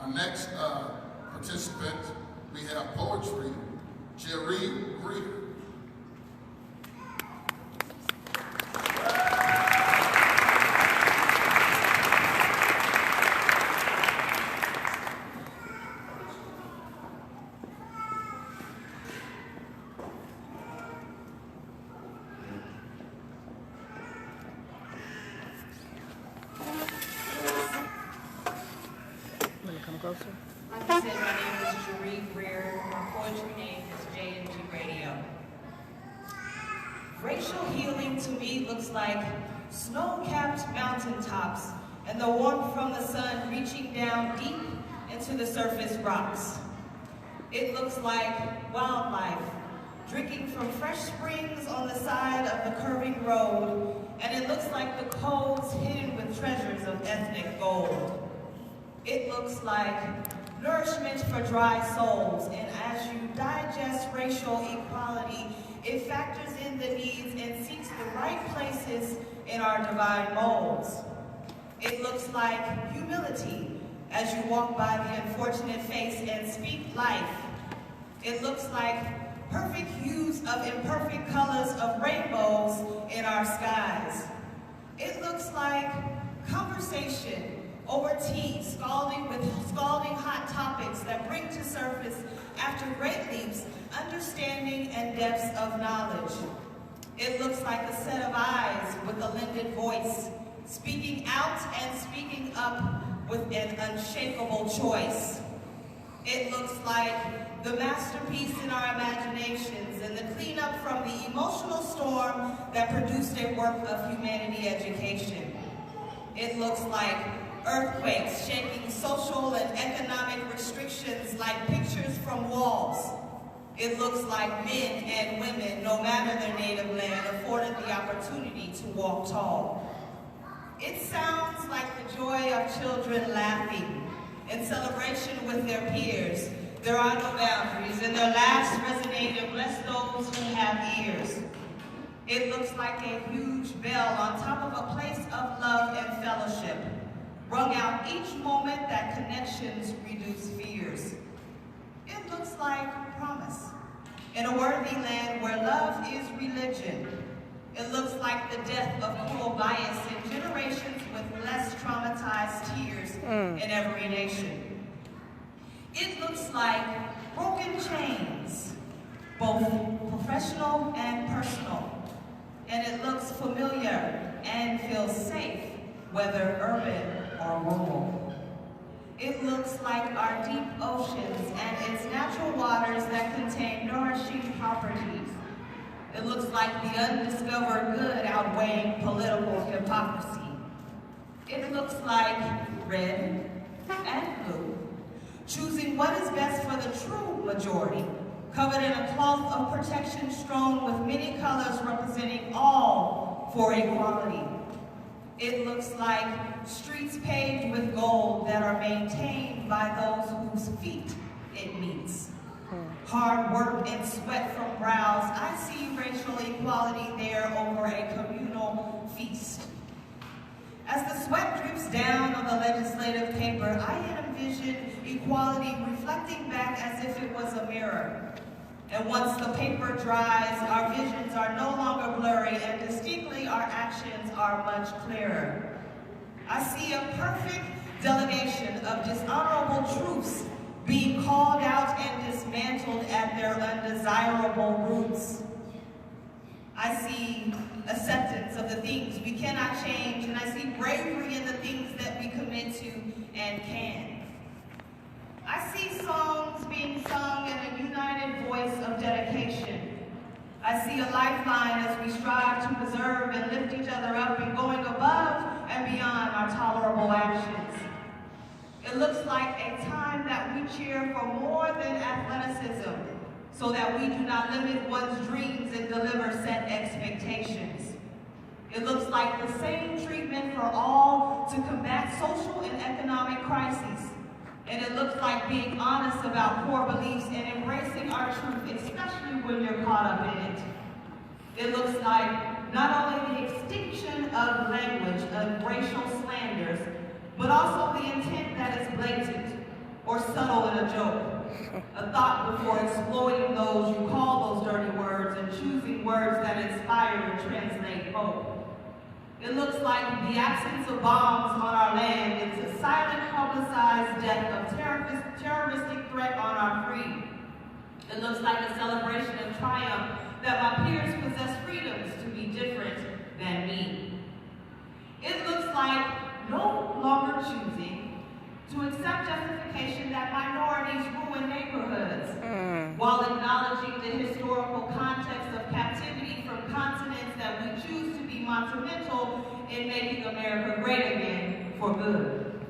Our next participant, we have poetry, Jerry Greer. Closer. Like I said, my name is Jerry Greer. My poetry name is J&G Radio. Racial healing to me looks like snow-capped mountaintops and the warmth from the sun reaching down deep into the surface rocks. It looks like wildlife drinking from fresh springs on the side of the curving road, and it looks like the coves hidden with treasures of ethnic gold. It looks like nourishment for dry souls, and as you digest racial equality, it factors in the needs and seeks the right places in our divine molds. It looks like humility as you walk by the unfortunate face and speak life. It looks like perfect hues of imperfect colors of rainbows in our skies. It looks like conversation over tea, scalding hot topics that bring to surface, after great leaps, understanding and depths of knowledge. It looks like a set of eyes with a lended voice, speaking out and speaking up with an unshakable choice. It looks like the masterpiece in our imaginations and the cleanup from the emotional storm that produced a work of humanity education. It looks like earthquakes shaking social and economic restrictions like pictures from walls. It looks like men and women, no matter their native land, afforded the opportunity to walk tall. It sounds like the joy of children laughing in celebration with their peers. There are no boundaries, and their laughs resonate and bless those who have ears. It looks like a huge bell on top of a place of love and fellowship, rung out each moment that connections reduce fears. It looks like promise in a worthy land where love is religion. It looks like the death of cruel bias in generations with less traumatized tears in every nation. It looks like broken chains, both professional and personal. And it looks familiar and feels safe, whether urban or rural. It looks like our deep oceans and its natural waters that contain nourishing properties. It looks like the undiscovered good outweighing political hypocrisy. It looks like red and blue, choosing what is best for the true majority, covered in a cloth of protection strewn with many colors representing all for equality. It looks like streets paved with gold that are maintained by those whose feet it meets. Hard work and sweat from brows, I see racial equality there over a communal feast. As the sweat drips down on the legislative paper, I envision equality reflecting back as if it was a mirror. And once the paper dries, our visions are no longer blurry, and distinctly our actions are much clearer. I see a perfect delegation of dishonorable truths being called out and dismantled at their undesirable roots. I see acceptance of the things we cannot change, and I see bravery in the things that we commit to and can. I see songs being sung in a united voice of dedication. I see a lifeline as we strive to preserve and lift each other up in going above and beyond our tolerable actions. It looks like a time that we cheer for more than athleticism, so that we do not limit one's dreams and deliver set expectations. It looks like the same treatment for all to combat social and economic crises. And it looks like being honest about core beliefs and embracing our truth, especially when you're caught up in it. It looks like not only the extinction of language, of racial slanders, but also the intent that is blatant, or subtle in a joke. A thought before exploiting those you call those dirty words and choosing words that inspire and translate hope. It looks like the absence of bombs on our land is a silent, publicized death of terroristic threat on our freedom. It looks like a celebration of triumph that my peers possess freedoms to be different than me. It looks like no longer choosing to accept justification that minorities ruin neighborhoods, while acknowledging the historical context of captivity from continents that we choose to be monumental in making America great again for good.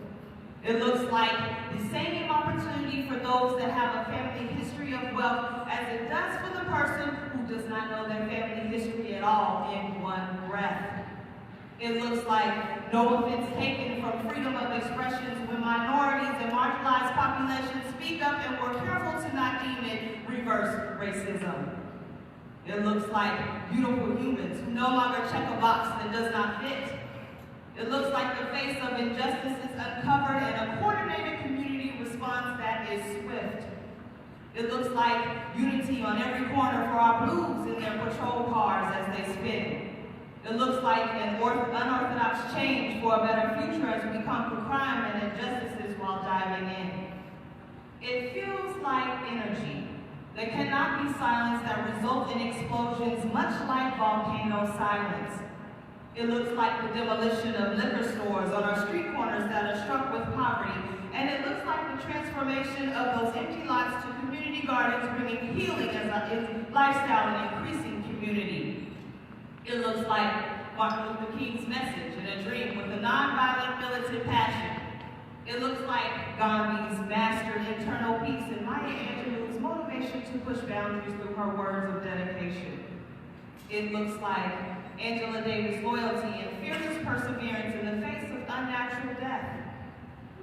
It looks like the same opportunity for those that have a family history of wealth as it does for the person who does not know their family history at all in one breath. It looks like no offense taken from freedom of expressions when minorities and marginalized populations speak up and we're careful to not deem it reverse racism. It looks like beautiful humans who no longer check a box that does not fit. It looks like the face of injustice is uncovered and a coordinated community response that is swift. It looks like unity on every corner for our blues in their patrol cars as they spin. It looks like an unorthodox change for a better future as we conquer crime and injustices while diving in. It feels like energy that cannot be silenced that result in explosions much like volcano silence. It looks like the demolition of liquor stores on our street corners that are struck with poverty. And it looks like the transformation of those empty lots to community gardens, bringing healing as a lifestyle and increasing community. It looks like Martin Luther King's message in a dream with a nonviolent militant passion. It looks like Gandhi's mastered internal peace and Maya Angelou's motivation to push boundaries through her words of dedication. It looks like Angela Davis' loyalty and fearless perseverance in the face of unnatural death.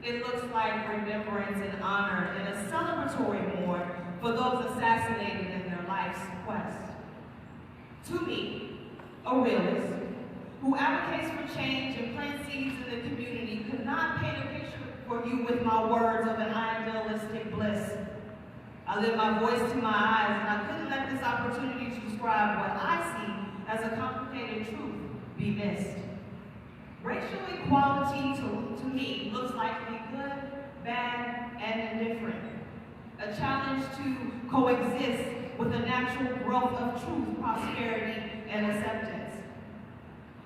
It looks like remembrance and honor and a celebratory mourn for those assassinated in their life's quest. To me, a realist who advocates for change and plants seeds in the community could not paint a picture for you with my words of an idealistic bliss. I lift my voice to my eyes, and I couldn't let this opportunity to describe what I see as a complicated truth be missed. Racial equality to me looks like the good, bad, and indifferent. A challenge to coexist with the natural growth of truth, prosperity, and acceptance.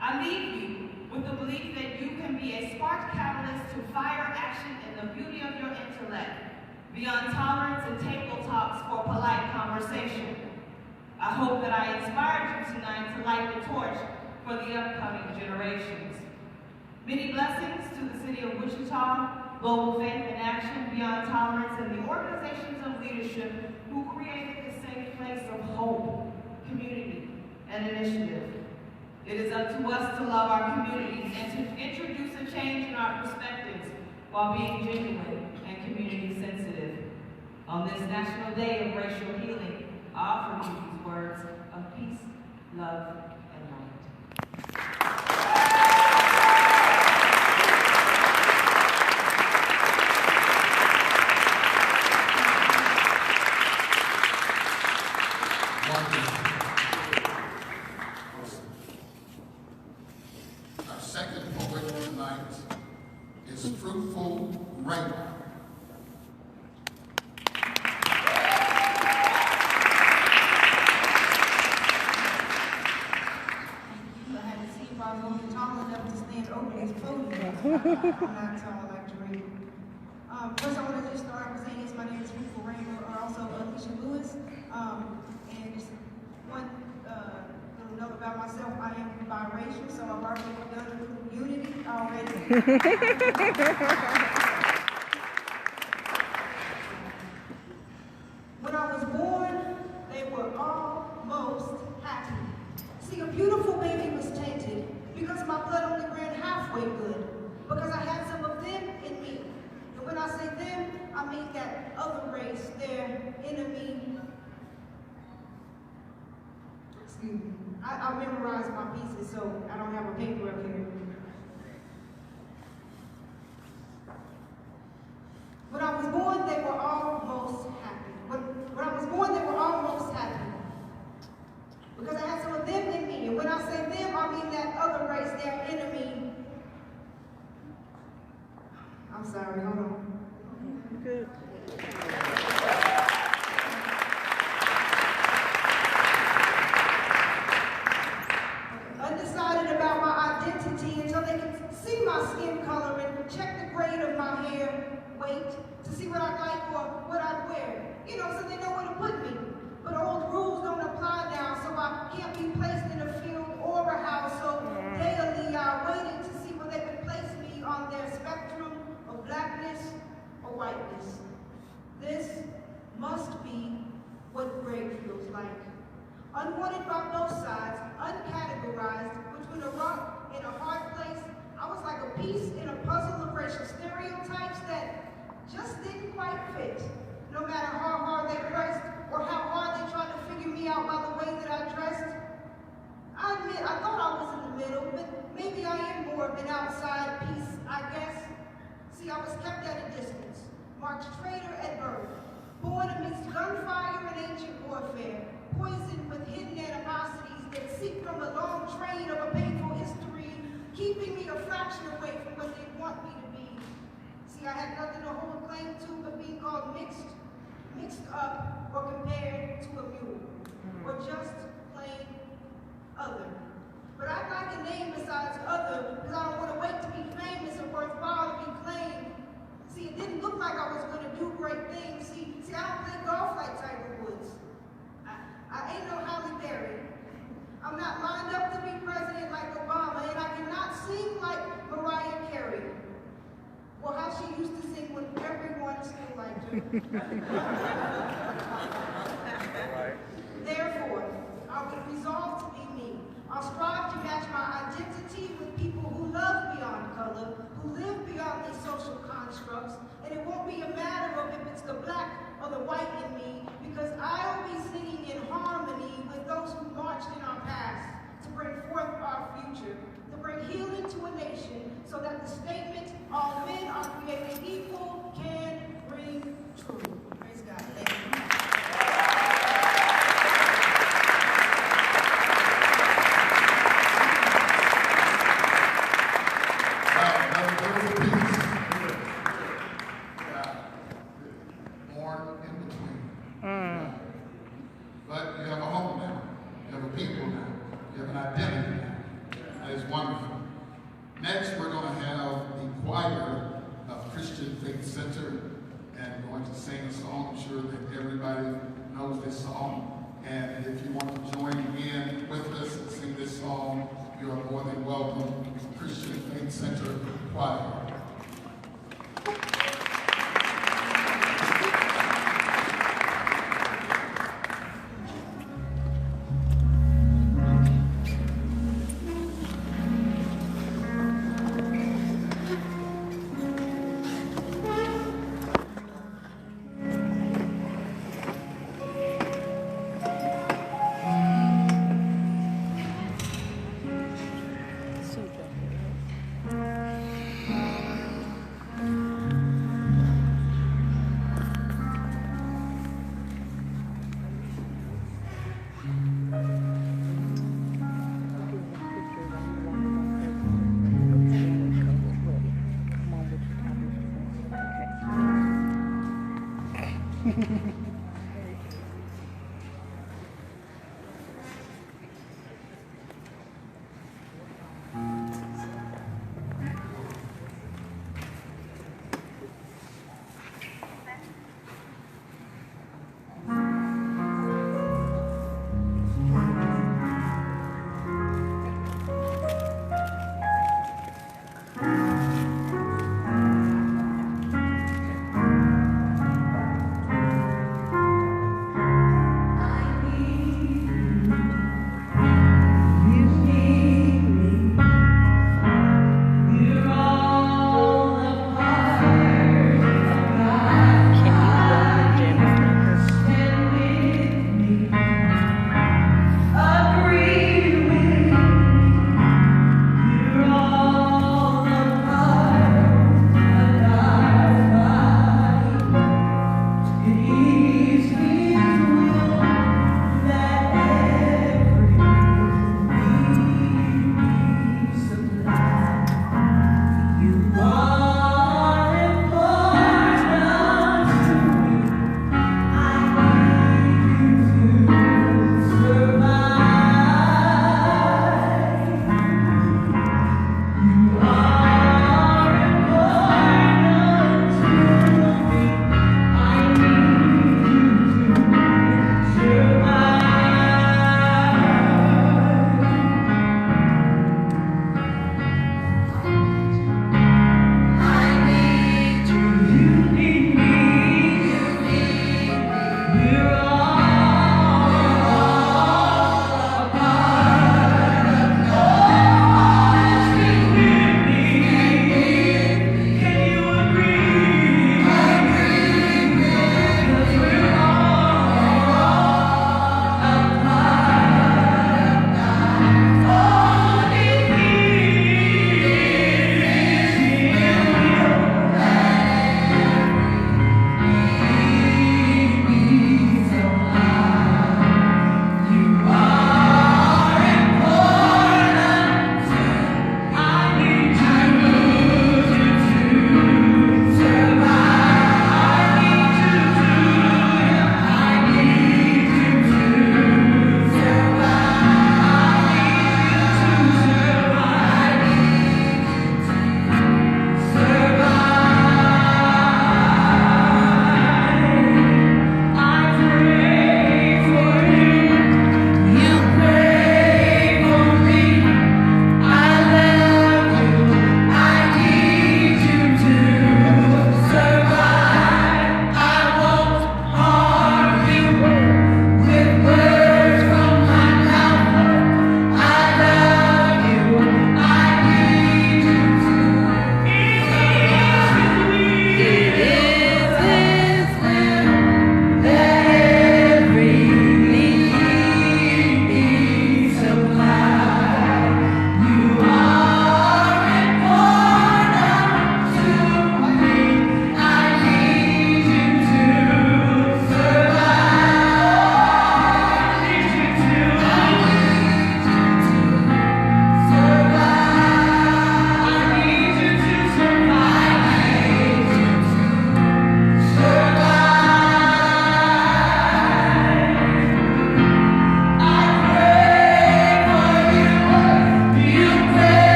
I leave you with the belief that you can be a spark catalyst to fire action in the beauty of your intellect, beyond tolerance and table talks for polite conversation. I hope that I inspired you tonight to light the torch for the upcoming generations. Many blessings to the city of Wichita, Global Faith in Action, Beyond Tolerance, and the organizations of leadership who created this safe place of hope, community, and initiative. It is up to us to love our communities and to introduce a change in our perspectives while being genuine and community sensitive. On this National Day of Racial Healing, I offer you these words of peace, love, and light. Our second poet tonight is Fruitful Rainbow. I'm not tall like Drake. First, I want to just start by saying this. My name is Fruitful Rainbow, or also Alicia Lewis. And just one little note about myself, I am biracial, so I've already done unity already. When I was born, they were almost happy. See, a beautiful baby was tainted because my blood only ran halfway good. Because I had some of them in me. And when I say them, I mean that other race, their enemy. Excuse me. I memorized my pieces, so I don't have a paper up here. When I was born, Good. Undecided about my identity until they can see my skin color and check the grade of my hair, weight, to see what I like or what I'd wear. You know, so they know where to put me. But old rules don't apply now, so I can't be placed in a field or a house. So daily I waited to see where they could place me on their spectrum of blackness or whiteness. This must be what gray feels like. Unwanted by both sides, uncategorized, between a rock and a hard place, I was like a piece in a puzzle of racial stereotypes that just didn't quite fit, no matter how hard they pressed or how hard they tried to figure me out by the way that I dressed. I admit, I thought I was in the middle, but maybe I am more of an outside piece, I guess. See, I was kept at a distance, marked traitor at birth, born amidst gunfire and ancient warfare, poisoned with hidden animosities that seep from a long train of a painful history, keeping me a fraction away from what they want me to be. See, I had nothing to hold claim to but being called mixed up, or compared to a mule, or just plain other. But I'd like a name besides other, because I don't want to wait to be famous or worthwhile to be claimed. See, it didn't look like I was going to do great things. See, I don't play golf like Tiger Woods. I ain't no Halle Berry. I'm not lined up to be president like Obama, and I cannot sing like Mariah Carey. Well, how she used to sing when everyone still liked her. Therefore, I would resolve to be me. I'll strive to match my identity with people who love beyond color, who live beyond these social constructs, and it won't be a matter of if it's the black or the white in me, because I'll be singing in harmony with those who marched in our past to bring forth our future, to bring healing to a nation, so that the statement, all men are created equal, can ring true. Praise God. Thank you. Born in between. But you have a home now. You have a people now. You have an identity now. That is wonderful. Next, we're going to have the choir of Christian Faith Center, and we're going to sing a song. I'm sure that everybody knows this song. And if you want to join in with us and sing this song, you are more than welcome. Christian Faith Center Choir.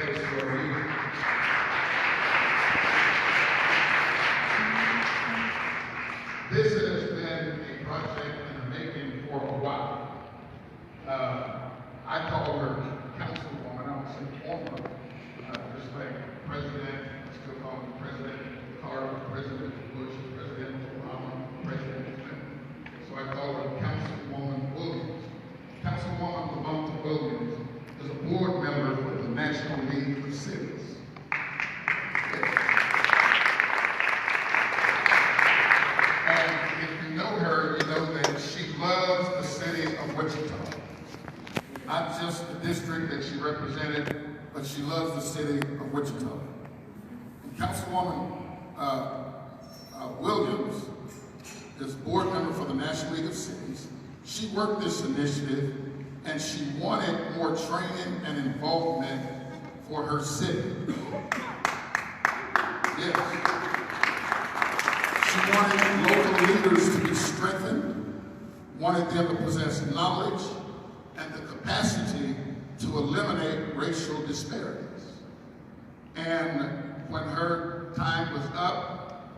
place for you. This has been a project in the making for a while. I call her Councilwoman. I don't say former, just like President, I still call him President Carter, President Bush, President Obama, President Clinton. So I call her Councilwoman Williams. Councilwoman Lavonda Williams is a board member for the National League of Cities. And if you know her, you know that she loves the city of Wichita. Not just the district that she represented, but she loves the city of Wichita. And Councilwoman Williams is board member for the National League of Cities. She worked this initiative and she wanted more training and involvement for her city. Yes. She wanted local leaders to be strengthened, wanted them to possess knowledge and the capacity to eliminate racial disparities. And when her time was up,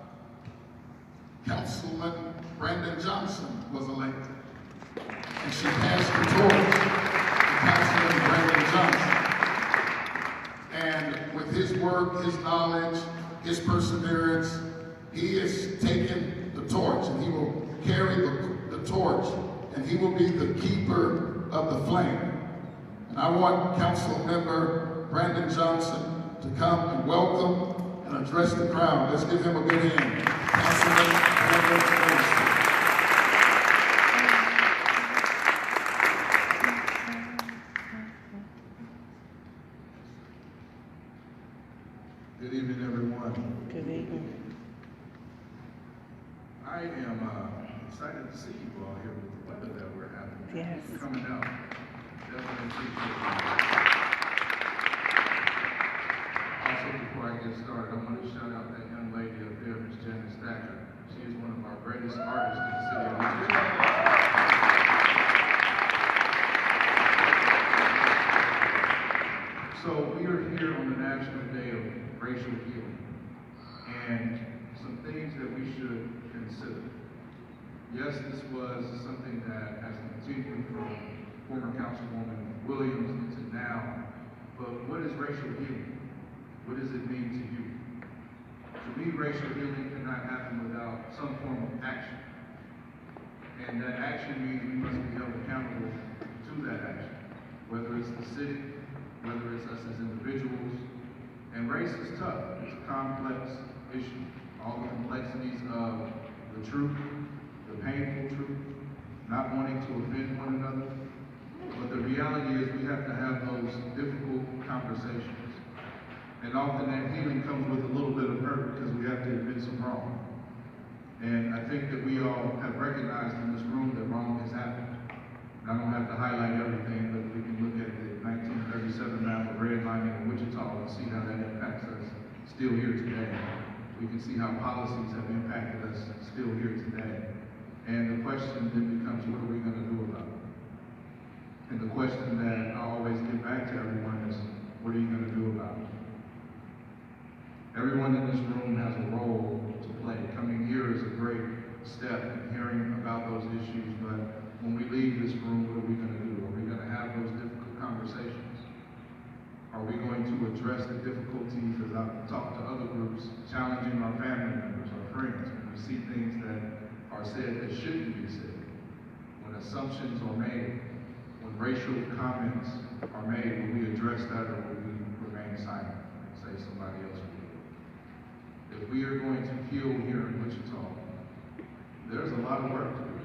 Councilman Brandon Johnson was elected. And she passed the torch to Councilman Brandon Johnson. And with his work, his knowledge, his perseverance, he is taking the torch and he will carry the torch and he will be the keeper of the flame. And I want Council Member Brandon Johnson to come and welcome and address the crowd. Let's give him a good hand. Councilman Brandon Johnson. Good evening, everyone. Good evening. I am excited to see you all here with the weather that we're having. Yes. Thanks for coming out. Definitely appreciate it. Also, before I get started, I want to shout out that young lady up there, Miss Janet Stacker. She is one of our greatest artists in the city of Wichita. So we are here on the National Day of Racial Healing, and some things that we should consider. Yes, this was something that has continued from former Councilwoman Williams into now, but what is racial healing? What does it mean to you? To me, racial healing cannot happen without some form of action. And that action means we must be held accountable to that action, whether it's the city, whether it's us as individuals. And race is tough. It's a complex issue. All the complexities of the truth, the painful truth, not wanting to offend one another. But the reality is we have to have those difficult conversations. And often that healing comes with a little bit of hurt because we have to admit some wrong. And I think that we all have recognized in this room that wrong has happened. And I don't have to highlight everything, but we can look at the 1937 map of redlining in Wichita and see how that impacts us still here today. We can see how policies have impacted us still here today. And the question then becomes, what are we going to do about it? And the question that I always get back to everyone is, what are you going to do about it? Everyone in this room has a role to play. Coming here is a great step in hearing about those issues, but when we leave this room, what are we going to do? Are we going to have those difficult conversations? Are we going to address the difficulties, as I've talked to other groups, challenging our family members, our friends, when we see things that are said that shouldn't be said, when assumptions are made, when racial comments are made, will we address that or will we remain silent and say somebody else will do it? If we are going to heal here in Wichita, there's a lot of work to do.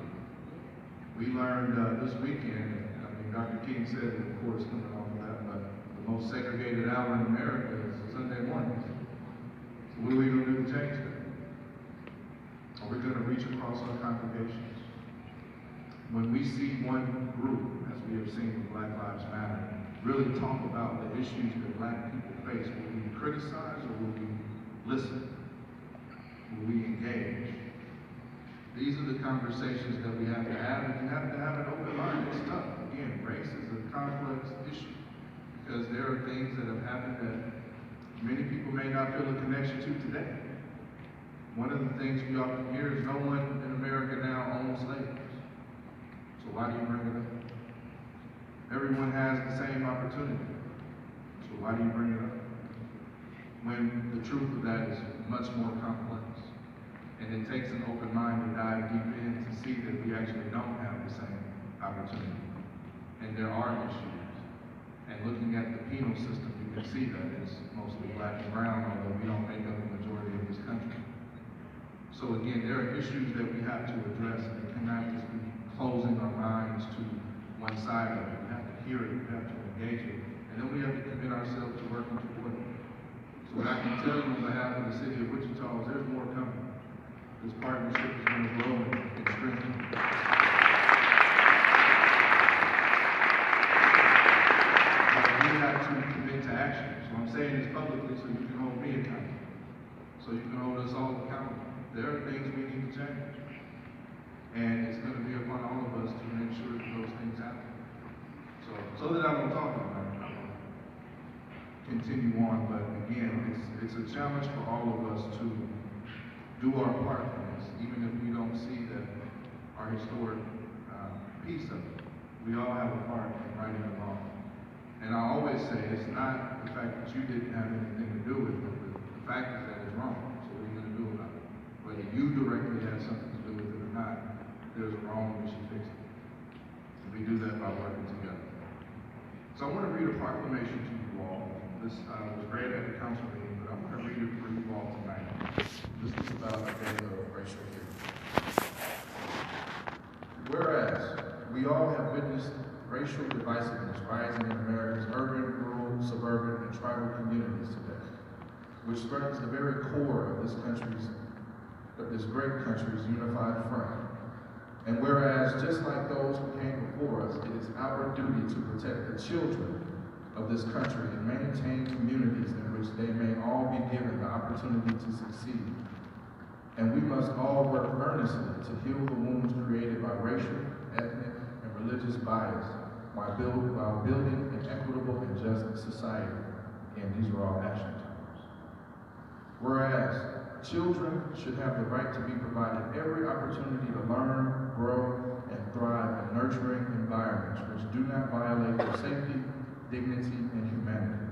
We learned this weekend, I mean, Dr. King said it, of course, coming off of that, but the most segregated hour in America is Sunday mornings. So what are we going to do to change that? Are we going to reach across our congregations? When we see one group, as we have seen with Black Lives Matter, really talk about the issues that Black people face, will we criticize or will we listen? Will we engage? These are the conversations that we have to have, and you have to have an open mind. It's tough. Again, race is a complex issue. because there are things that have happened that many people may not feel a connection to today. One of the things we often hear is no one in America now owns slaves. So why do you bring it up? Everyone has the same opportunity. So why do you bring it up? When the truth of that is much more complex. And it takes an open mind to dive deep in to see that we actually don't have the same opportunity. And there are issues. And looking at the penal system, you can see that it's mostly black and brown, although we don't make up the majority of this country. So again, there are issues that we have to address, and it cannot just be closing our minds to one side of it. We have to hear it, we have to engage it, and then we have to commit ourselves to working toward it. So what I can tell you on behalf of the city of Wichita is there's more coming. This partnership is going to grow and strengthen. We have to commit to action. So I'm saying this publicly so you can hold me accountable. So you can hold us all accountable. There are things we need to change. And it's going to be upon all of us to make sure that those things happen. So that I don't talk about it, I will continue on. But again, it's a challenge for all of us to do our part in this, even if we don't see our historic piece of it. We all have a part in righting the law. And I always say it's not the fact that you didn't have anything to do with it, but the fact is that it's wrong. So what are you going to do about it? Whether you directly had something to do with it or not, there's a wrong, we should fix it. And we do that by working together. So I want to read a proclamation to you all. This was read at the council meeting, but I'm going to read it for you all tonight. This is about the day of racial healing. Whereas we all have witnessed racial divisiveness rising in America's urban, rural, suburban, and tribal communities today, which threatens the very core of this great country's unified front. And whereas, just like those who came before us, it is our duty to protect the children of this country and maintain communities in which they may all be given the opportunity to succeed. And we must all work earnestly to heal the wounds created by racial, ethnic, and religious bias while building an equitable and just society. And these are all action terms. Whereas, children should have the right to be provided every opportunity to learn, grow, and thrive in nurturing environments which do not violate their safety, dignity, and humanity.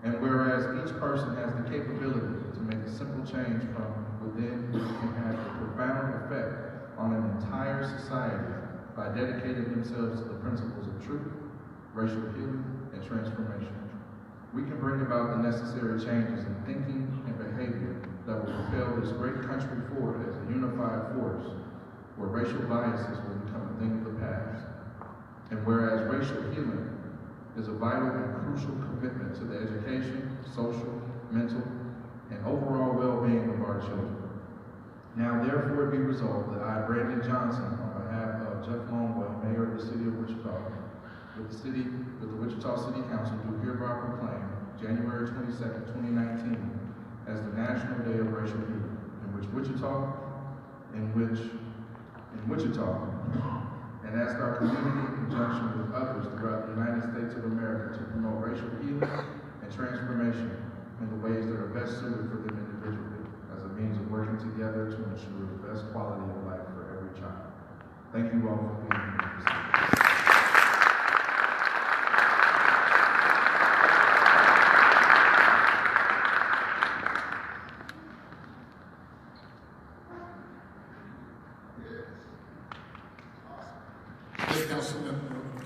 And whereas each person has the capability to make a simple change from within which can have a profound effect on an entire society by dedicating themselves to the principles of truth, racial healing, and transformation, we can bring about the necessary changes in thinking and behavior that will propel this great country forward as a unified force where racial biases will become a thing of the past. And whereas racial healing is a vital and crucial commitment to the education, social, mental, and overall well-being of our children. Now therefore be resolved that I, Brandon Johnson, on behalf of Jeff Longwell, Mayor of the City of Wichita, with the Wichita City Council, do hereby proclaim January 22nd, 2019 as the National Day of Racial Healing, in Wichita, and ask our community in conjunction with others throughout the United States of America to promote racial healing and transformation in the ways that are best suited for them individually as a means of working together to ensure the best quality of life for every child. Thank you all for being here this evening.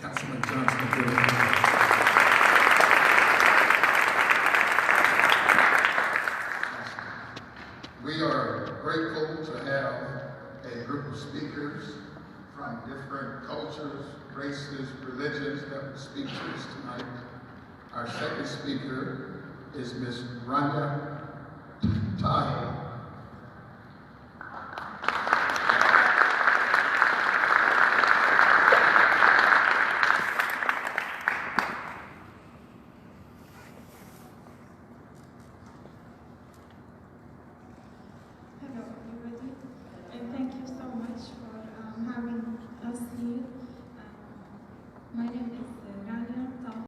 Councilman Johnson. We are grateful to have a group of speakers from different cultures, races, religions that will speak to us tonight. Our second speaker is Ms. Rhonda Tahi.